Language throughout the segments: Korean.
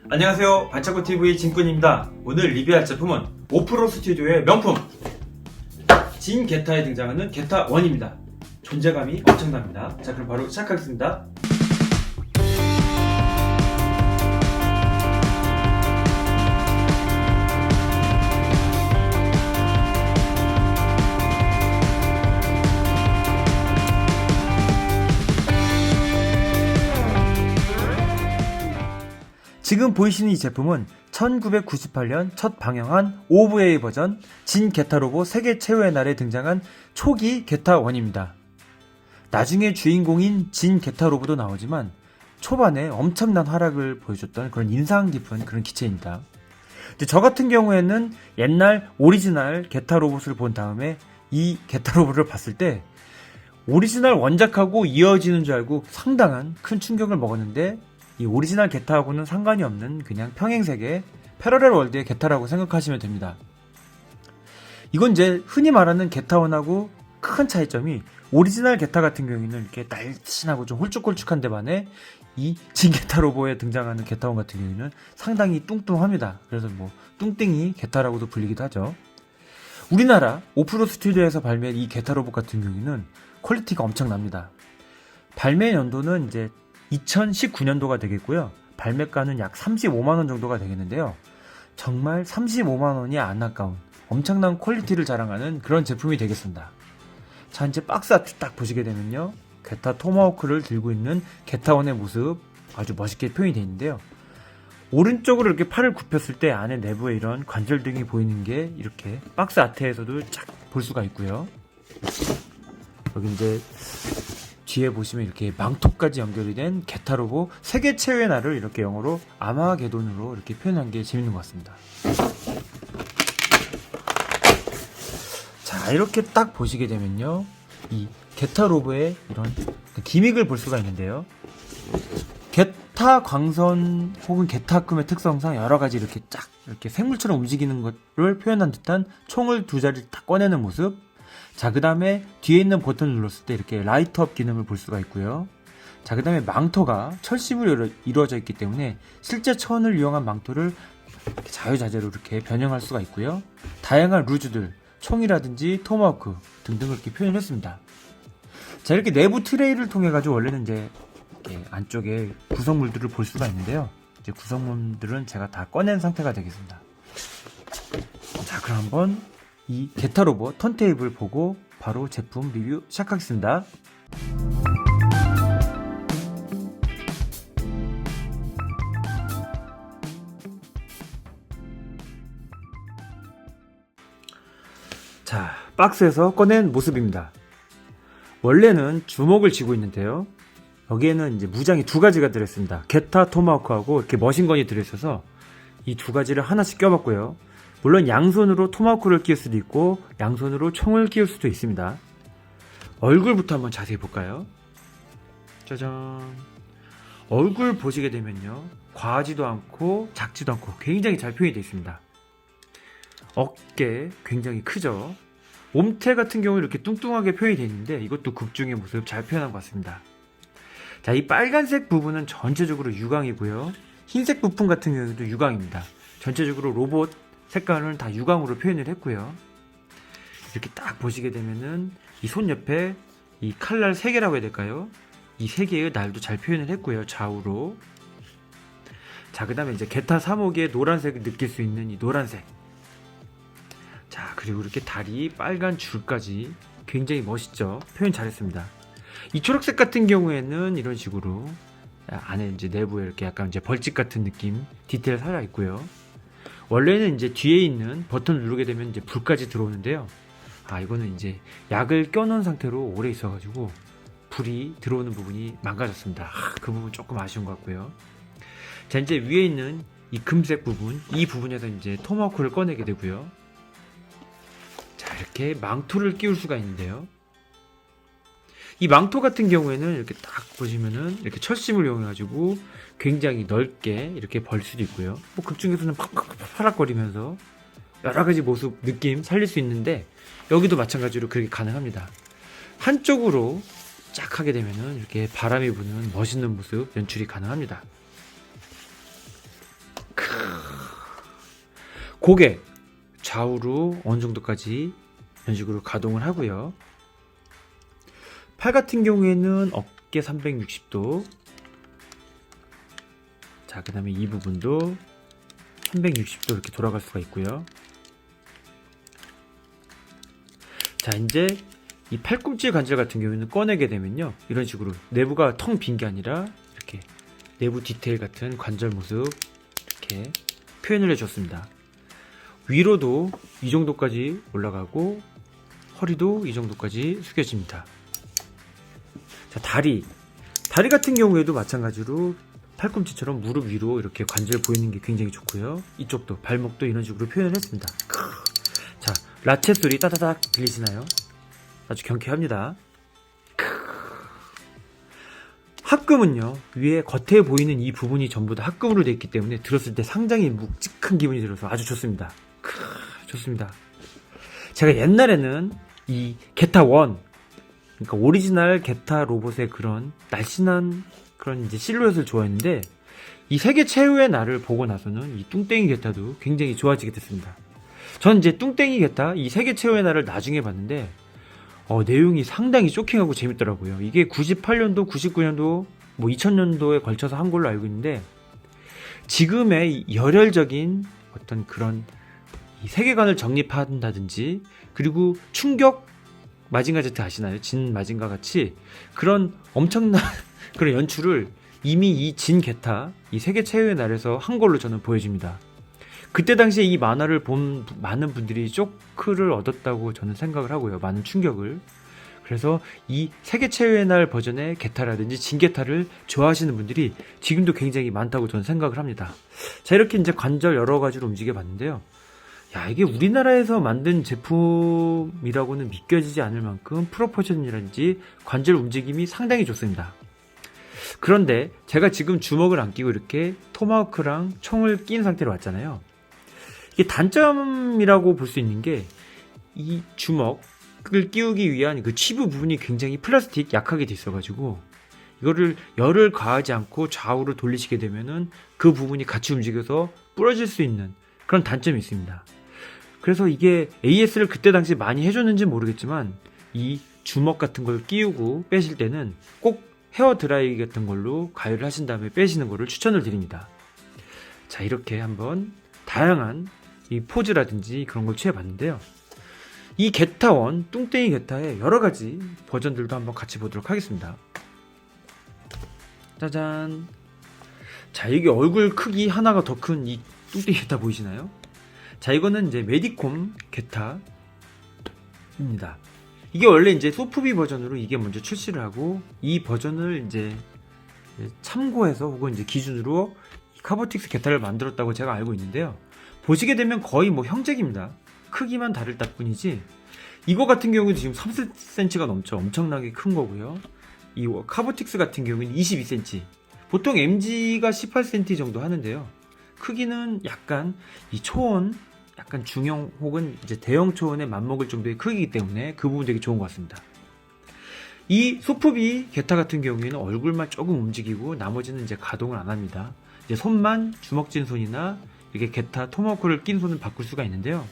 안녕하세요, 반창고TV 진꾼입니다. 오늘 리뷰할 제품은 오프로 스튜디오의 명품 진 게타에 등장하는 게타1입니다. 존재감이 엄청납니다. 자, 그럼 바로 시작하겠습니다. 지금 보이시는 이 제품은 1998년 첫 방영한 OVA 버전 진 게타 로보 세계 최후의 날에 등장한 초기 게타1입니다. 나중에 주인공인 진 게타 로보도 나오지만 초반에 엄청난 활약을 보여줬던 그런 인상 깊은 그런 기체입니다. 저 같은 경우에는 옛날 오리지널 게타 로봇을 본 다음에 이 게타 로봇을 봤을 때 오리지널 원작하고 이어지는 줄 알고 상당한 큰 충격을 먹었는데, 이 오리지널 게타하고는 상관이 없는 그냥 평행세계 패러렐 월드의 게타라고 생각하시면 됩니다. 이건 이제 흔히 말하는 게타1하고 큰 차이점이, 오리지널 게타 같은 경우에는 이렇게 날씬하고 좀 홀쭉홀쭉한 데 반해 이 진 게타 로보에 등장하는 게타1 같은 경우에는 상당히 뚱뚱합니다. 그래서 뭐 뚱땡이 게타라고도 불리기도 하죠. 우리나라 오프로 스튜디오에서 발매한 이 게타 로봇 같은 경우에는 퀄리티가 엄청납니다. 발매 연도는 이제 2019년도가 되겠고요. 발매가는 약 35만원 정도가 되겠는데요. 정말 35만원이 안 아까운 엄청난 퀄리티를 자랑하는 그런 제품이 되겠습니다. 자, 이제 박스 아트 딱 보시게 되면요, 게타 토마호크를 들고 있는 게타1의 모습 아주 멋있게 표현이 되어 있는데요. 오른쪽으로 이렇게 팔을 굽혔을 때 안에 내부에 이런 관절 등이 보이는 게 이렇게 박스 아트에서도 쫙 볼 수가 있고요. 여기 이제 뒤에 보시면 이렇게 망토까지 연결이 된 게타 로보 세계 최후의 날을 이렇게 영어로 아마게돈으로 이렇게 표현한 게 재밌는 것 같습니다. 자, 이렇게 딱 보시게 되면요, 이 게타 로보의 이런 기믹을 볼 수가 있는데요. 게타 광선 혹은 게타금의 특성상 여러 가지 이렇게 쫙 이렇게 생물처럼 움직이는 것을 표현한 듯한 총을 두 자리를 딱 꺼내는 모습. 자, 그 다음에 뒤에 있는 버튼을 눌렀을 때 이렇게 라이트업 기능을 볼 수가 있고요. 자, 그 다음에 망토가 철심으로 이루어져 있기 때문에 실제 천을 이용한 망토를 이렇게 자유자재로 이렇게 변형할 수가 있고요. 다양한 루즈들, 총이라든지 토마호크 등등을 이렇게 표현했습니다. 자, 이렇게 내부 트레이를 통해 가지고 원래는 이제 이렇게 안쪽에 구성물들을 볼 수가 있는데요. 이제 구성물들은 제가 다 꺼낸 상태가 되겠습니다. 자, 그럼 한번 이 게타 로봇 턴테이블 보고 바로 제품 리뷰 시작하겠습니다. 자, 박스에서 꺼낸 모습입니다. 원래는 주먹을 쥐고 있는데요, 여기에는 이제 무장이 두 가지가 들어있습니다. 게타 토마호크하고 이렇게 머신건이 들어있어서 이 두 가지를 하나씩 껴봤고요. 물론 양손으로 토마호크를 끼울 수도 있고 양손으로 총을 끼울 수도 있습니다. 얼굴부터 한번 자세히 볼까요? 짜잔. 얼굴 보시게 되면요, 과하지도 않고 작지도 않고 굉장히 잘 표현이 되어 있습니다. 어깨 굉장히 크죠. 몸태 같은 경우는 이렇게 뚱뚱하게 표현이 되어 있는데 이것도 극중의 모습 잘 표현한 것 같습니다. 자, 이 빨간색 부분은 전체적으로 유광이고요. 흰색 부품 같은 경우도 유광입니다. 전체적으로 로봇 색깔은 다 유광으로 표현을 했고요. 이렇게 딱 보시게 되면은 이 손 옆에 이 칼날 3개라고 해야 될까요? 이 3개의 날도 잘 표현을 했고요, 좌우로. 자, 그 다음에 이제 게타 3호기의 노란색을 느낄 수 있는 이 노란색. 자, 그리고 이렇게 다리 빨간 줄까지 굉장히 멋있죠? 표현 잘했습니다. 이 초록색 같은 경우에는 이런 식으로 안에 이제 내부에 이렇게 약간 이제 벌집 같은 느낌 디테일 살아 있고요. 원래는 이제 뒤에 있는 버튼을 누르게 되면 이제 불까지 들어오는데요. 아, 이거는 이제 약을 껴놓은 상태로 오래 있어가지고 불이 들어오는 부분이 망가졌습니다. 그 부분 조금 아쉬운 것 같고요. 자, 이제 위에 있는 이 금색 부분, 이 부분에서 이제 토마호크를 꺼내게 되고요. 자, 이렇게 망토를 끼울 수가 있는데요. 이 망토 같은 경우에는 이렇게 딱 보시면은 이렇게 철심을 이용해가지고 굉장히 넓게 이렇게 벌 수도 있고요. 뭐 극중에서는 파락거리면서 여러가지 모습, 느낌 살릴 수 있는데 여기도 마찬가지로 그렇게 가능합니다. 한쪽으로 쫙 하게 되면은 이렇게 바람이 부는 멋있는 모습 연출이 가능합니다. 고개 좌우로 어느 정도까지 이런 식으로 가동을 하고요. 팔 같은 경우에는 어깨 360도. 자, 그 다음에 이 부분도 360도 이렇게 돌아갈 수가 있고요. 자, 이제 이 팔꿈치 관절 같은 경우에는 꺼내게 되면요, 이런 식으로 내부가 텅 빈 게 아니라 이렇게 내부 디테일 같은 관절 모습 이렇게 표현을 해줬습니다. 위로도 이 정도까지 올라가고 허리도 이 정도까지 숙여집니다. 자, 다리 같은 경우에도 마찬가지로 팔꿈치처럼 무릎 위로 이렇게 관절 보이는 게 굉장히 좋고요. 이쪽도 발목도 이런 식으로 표현을 했습니다. 자, 라체 소리 따다닥 들리시나요? 아주 경쾌합니다. 합금은요, 위에 겉에 보이는 이 부분이 전부 다 합금으로 되어 있기 때문에 들었을 때 상당히 묵직한 기분이 들어서 아주 좋습니다. 좋습니다. 제가 옛날에는 이 게타 1, 그러니까 오리지널 게타 로봇의 그런 날씬한 그런 이제 실루엣을 좋아했는데, 이 세계 최후의 날을 보고 나서는 이 뚱땡이 게타도 굉장히 좋아지게 됐습니다. 전 이제 뚱땡이 게타 이 세계 최후의 날을 나중에 봤는데 내용이 상당히 쇼킹하고 재밌더라고요. 이게 98년도, 99년도, 뭐 2000년도에 걸쳐서 한 걸로 알고 있는데, 지금의 열혈적인 어떤 그런 이 세계관을 정립한다든지, 그리고 충격 마징가 Z 아시나요? 진 마징가 같이 그런 엄청난 그런 연출을 이미 이 진 게타 이 세계 최후의 날에서 한 걸로 저는 보여집니다. 그때 당시에 이 만화를 본 많은 분들이 쇼크를 얻었다고 저는 생각을 하고요. 많은 충격을. 그래서 이 세계 최후의 날 버전의 게타라든지 진 게타를 좋아하시는 분들이 지금도 굉장히 많다고 저는 생각을 합니다. 자, 이렇게 이제 관절 여러 가지로 움직여 봤는데요. 야, 이게 우리나라에서 만든 제품이라고는 믿겨지지 않을 만큼 프로포션이라든지 관절 움직임이 상당히 좋습니다. 그런데 제가 지금 주먹을 안 끼고 이렇게 토마호크랑 총을 낀 상태로 왔잖아요. 이게 단점이라고 볼 수 있는 게, 이 주먹을 끼우기 위한 그 치부 부분이 굉장히 플라스틱 약하게 돼 있어가지고, 이거를 열을 가하지 않고 좌우로 돌리시게 되면은 그 부분이 같이 움직여서 부러질 수 있는 그런 단점이 있습니다. 그래서 이게 AS를 그때 당시 많이 해줬는지 모르겠지만, 이 주먹 같은 걸 끼우고 빼실 때는 꼭 헤어 드라이 같은 걸로 가열을 하신 다음에 빼시는 거를 추천을 드립니다. 자, 이렇게 한번 다양한 이 포즈라든지 그런 걸 취해봤는데요. 이 게타1 뚱땡이 게타의 여러 가지 버전들도 한번 같이 보도록 하겠습니다. 짜잔. 자, 이게 얼굴 크기 하나가 더 큰 이 뚱땡이 게타 보이시나요? 자, 이거는 이제 메디콤 게타입니다. 이게 원래 이제 소프비 버전으로 이게 먼저 출시를 하고, 이 버전을 이제 참고해서 혹은 이제 기준으로 카보틱스 게타를 만들었다고 제가 알고 있는데요. 보시게 되면 거의 뭐 형제기입니다. 크기만 다를 뿐이지, 이거 같은 경우는 지금 30cm가 넘죠. 엄청나게 큰 거고요. 이 카보틱스 같은 경우는 22cm. 보통 MG가 18cm 정도 하는데요. 크기는 약간 이 초원, 약간 중형 혹은 이제 대형 초원에 맞먹을 정도의 크기이기 때문에 그 부분 되게 좋은 것 같습니다. 이 소프비 게타 같은 경우에는 얼굴만 조금 움직이고 나머지는 이제 가동을 안 합니다. 이제 손만 주먹진 손이나 이렇게 게타 토마호크를 낀 손을 바꿀 수가 있는데요.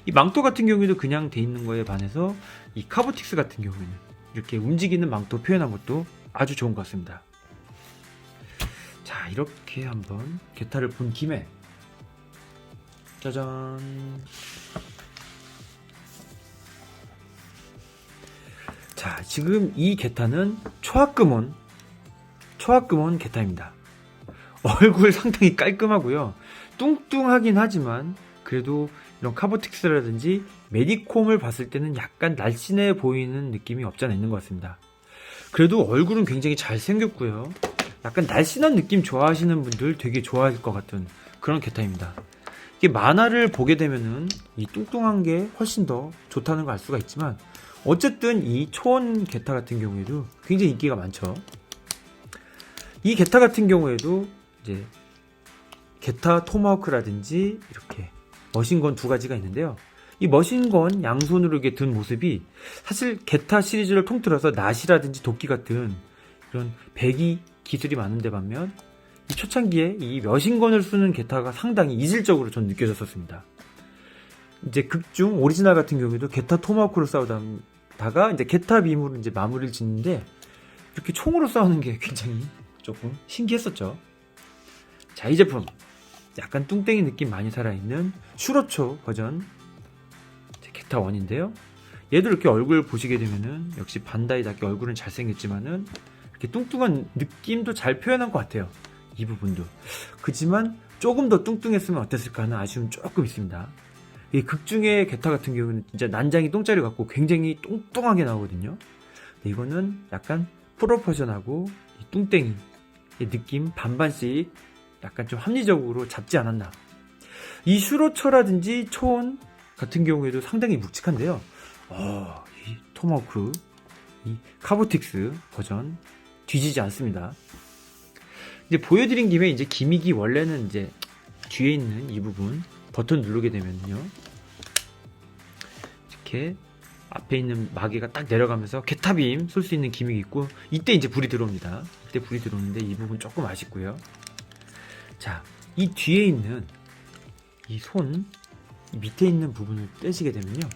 이 망토 같은 경우에도 그냥 돼 있는 거에 반해서 이 카보틱스 같은 경우에는 이렇게 움직이는 망토 표현한 것도 아주 좋은 것 같습니다. 자, 이렇게 한번 게타를 본 김에, 짜잔. 자, 지금 이 게타는 초합금온 게타입니다. 얼굴 상당히 깔끔하고요. 뚱뚱하긴 하지만 그래도 이런 카보틱스라든지 메디콤을 봤을 때는 약간 날씬해 보이는 느낌이 없지 않아 있는 것 같습니다. 그래도 얼굴은 굉장히 잘생겼고요. 약간 날씬한 느낌 좋아하시는 분들 되게 좋아할 것 같은 그런 게타입니다. 이게 만화를 보게 되면은 이 뚱뚱한 게 훨씬 더 좋다는 걸 알 수가 있지만, 어쨌든 이 초원 게타 같은 경우에도 굉장히 인기가 많죠. 이 게타 같은 경우에도 이제 게타 토마호크라든지 이렇게 머신건 두 가지가 있는데요. 이 머신건 양손으로 이렇게 든 모습이 사실 게타 시리즈를 통틀어서 낫이라든지 도끼 같은 이런 배기 기술이 많은데 반면, 이 초창기에 이 머신건을 쓰는 게타가 상당히 이질적으로 전 느껴졌었습니다. 이제 극중 오리지널 같은 경우에도 게타 토마호크로 싸우다가 이제 게타 빔으로 이제 마무리를 짓는데 이렇게 총으로 싸우는 게 굉장히 조금 신기했었죠. 자, 이 제품 약간 뚱땡이 느낌 많이 살아있는 슈로초 버전 게타 1인데요. 얘도 이렇게 얼굴 보시게 되면은 역시 반다이답게 얼굴은 잘생겼지만은 이렇게 뚱뚱한 느낌도 잘 표현한 것 같아요. 이 부분도. 그지만 조금 더 뚱뚱했으면 어땠을까 하는 아쉬움 조금 있습니다. 이 극중의 게타 같은 경우는 진짜 난장이 똥자리 같고 굉장히 뚱뚱하게 나오거든요. 근데 이거는 약간 프로포션하고 이 뚱땡이 느낌 반반씩 약간 좀 합리적으로 잡지 않았나. 이 슈로처라든지 초온 같은 경우에도 상당히 묵직한데요. 이 토마호크, 이 카보틱스 버전 뒤지지 않습니다. 이제 보여드린 김에 이제 기믹이 원래는 이제 뒤에 있는 이 부분 버튼 누르게 되면요, 이렇게 앞에 있는 마개가 딱 내려가면서 게타빔 쏠 수 있는 기믹이 있고, 이때 이제 불이 들어옵니다. 이때 불이 들어오는데 이 부분 조금 아쉽고요. 자, 이 뒤에 있는 이 손 밑에 있는 부분을 떼시게 되면요,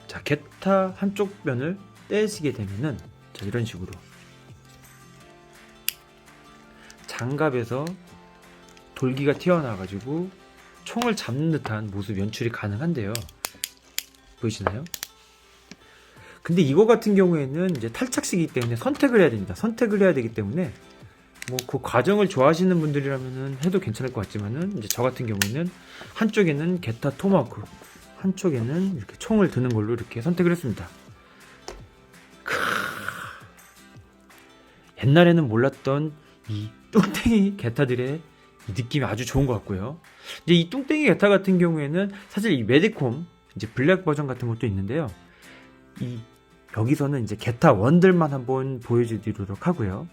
자, 게타 한쪽 면을 떼시게 되면은 자, 이런 식으로 장갑에서 돌기가 튀어나와가지고 총을 잡는 듯한 모습 연출이 가능한데요. 보이시나요? 근데 이거 같은 경우에는 이제 탈착식이기 때문에 선택을 해야 됩니다. 선택을 해야 되기 때문에 뭐 그 과정을 좋아하시는 분들이라면은 해도 괜찮을 것 같지만은, 이제 저 같은 경우에는 한쪽에는 게타 토마호크, 한쪽에는 이렇게 총을 드는 걸로 이렇게 선택을 했습니다. 옛날에는 몰랐던 이 뚱땡이 게타들의 이 느낌이 아주 좋은 것 같고요. 이제 이 뚱땡이 게타 같은 경우에는 사실 이 메디콤 이제 블랙 버전 같은 것도 있는데요. 여기서는 이제 게타 원들만 한번 보여드리도록 하고요.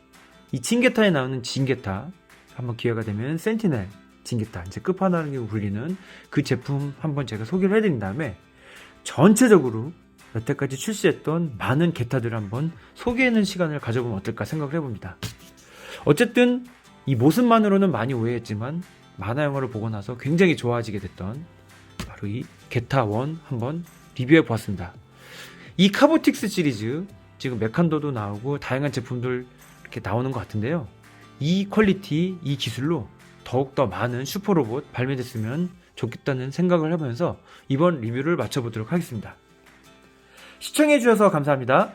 이 진게타에 나오는 진게타, 한번 기회가 되면 센티넬 진게타, 이제 끝판왕이라고 불리는 그 제품 한번 제가 소개를 해드린 다음에 전체적으로 여태까지 출시했던 많은 게타들을 한번 소개하는 시간을 가져보면 어떨까 생각을 해봅니다. 어쨌든 이 모습만으로는 많이 오해했지만 만화 영화를 보고 나서 굉장히 좋아지게 됐던 바로 이 게타 1 한번 리뷰해 보았습니다. 이 카보틱스 시리즈 지금 메칸도도 나오고 다양한 제품들 이렇게 나오는 것 같은데요. 이 퀄리티, 이 기술로 더욱더 많은 슈퍼로봇 발매됐으면 좋겠다는 생각을 하면서 이번 리뷰를 마쳐보도록 하겠습니다. 시청해주셔서 감사합니다.